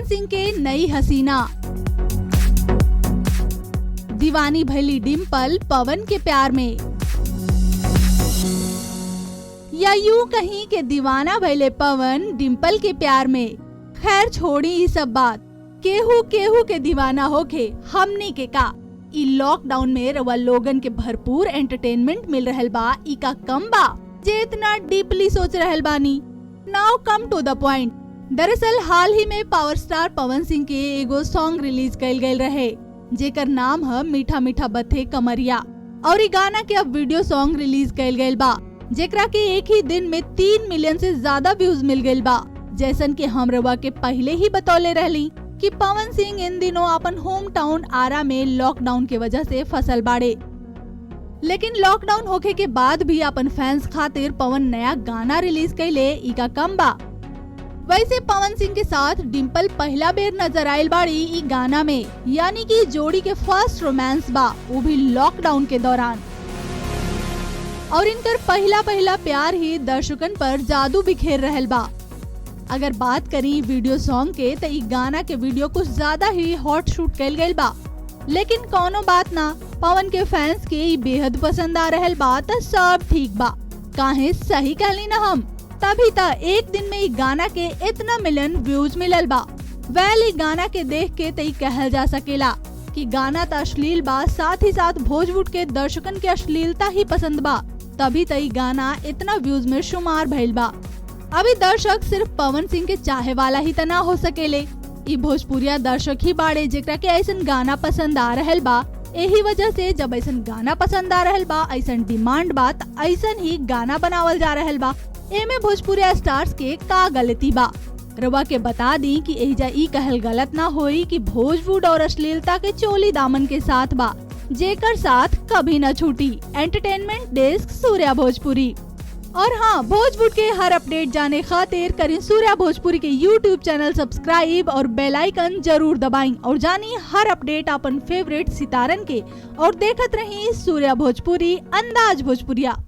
सिंह के नई हसीना, दीवानी भैली डिम्पल पवन के प्यार में, या यूं कहीं के दीवाना भैले पवन डिम्पल के प्यार में। खैर छोड़ी ये सब बात, केहू केहू के दीवाना होके हमनी के का। ई लॉकडाउन में रवा लोगन के भरपूर एंटरटेनमेंट मिल रहल बा, ई का कम बा जे इतना डीपली सोच रहल बानी। Now come to the point. दरअसल हाल ही में पावर स्टार पवन सिंह के एगो सॉन्ग रिलीज कइल गइल रहे जेकर नाम है मीठा मीठा बथे कमरिया, और ई गाना के अब वीडियो सॉन्ग रिलीज कइल गइल बा जेकरा के एक ही दिन में 3 मिलियन से ज्यादा व्यूज मिल गइल बा। जैसन के हम रवा के पहले ही बतौले रहली कि पवन सिंह इन दिनों अपन होम टाउन आरा में लॉकडाउन के वजह से फसल बाड़े, लेकिन लॉकडाउन होखे के बाद भी अपन फैंस खातिर पवन नया गाना रिलीज कैले, ई का कम बा। वैसे पवन सिंह के साथ डिम्पल पहला बेर नजर आयल बाड़ी ई गाना में, यानी कि जोड़ी के फर्स्ट रोमांस बा, वो भी लॉकडाउन के दौरान। और इनकर पहला प्यार ही दर्शकन पर जादू बिखेर रहल बा। अगर बात करी वीडियो सॉन्ग के तो ई गाना के वीडियो कुछ ज्यादा ही हॉट शूट कैल गइल बा, लेकिन कोनो बात ना, पवन के फैंस के ई बेहद पसंद आ रहल बा तो सब ठीक बा। काहे सही कहली ना हम, तभी ता एक दिन में ई गाना के इतना मिलियन व्यूज मिलल बा। वेल ई गाना के देख के तई कहल जा सकेला कि गाना ता अश्लील बा, साथ ही साथ भोजपुर के दर्शकन के अश्लीलता ही पसंद बा, तभी तई गाना इतना व्यूज में शुमार भइल बा। अभी दर्शक सिर्फ पवन सिंह के चाहे वाला ही तना हो सकेले, ई भोजपुरिया दर्शक ही बाड़े जेकरा के ऐसन गाना पसंद आ रहल बा। यही वजह से जब ऐसन गाना पसंद आ रहल बा, ऐसन डिमांड बा, ऐसन ही गाना बनावल जा रहल बा। एमे भोजपुरिया स्टार्स के का गलती बा। रवा के बता दी कि एहिजा ई कहल गलत ना होई कि भोजपुर और अश्लीलता के चोली दामन के साथ बा, जेकर साथ कभी न छूटी। Entertainment desk Surya Bhojpuri. और हाँ, भोजपुर के हर अपडेट जाने खातिर करें सूर्या भोजपुरी के YouTube चैनल सब्सक्राइब और बेल आइकन जरूर दबाएं और जानिए हर अपडेट अपन फेवरेट सितारन के, और देखत रही सूर्या भोजपुरी अंदाज भोजपुरिया।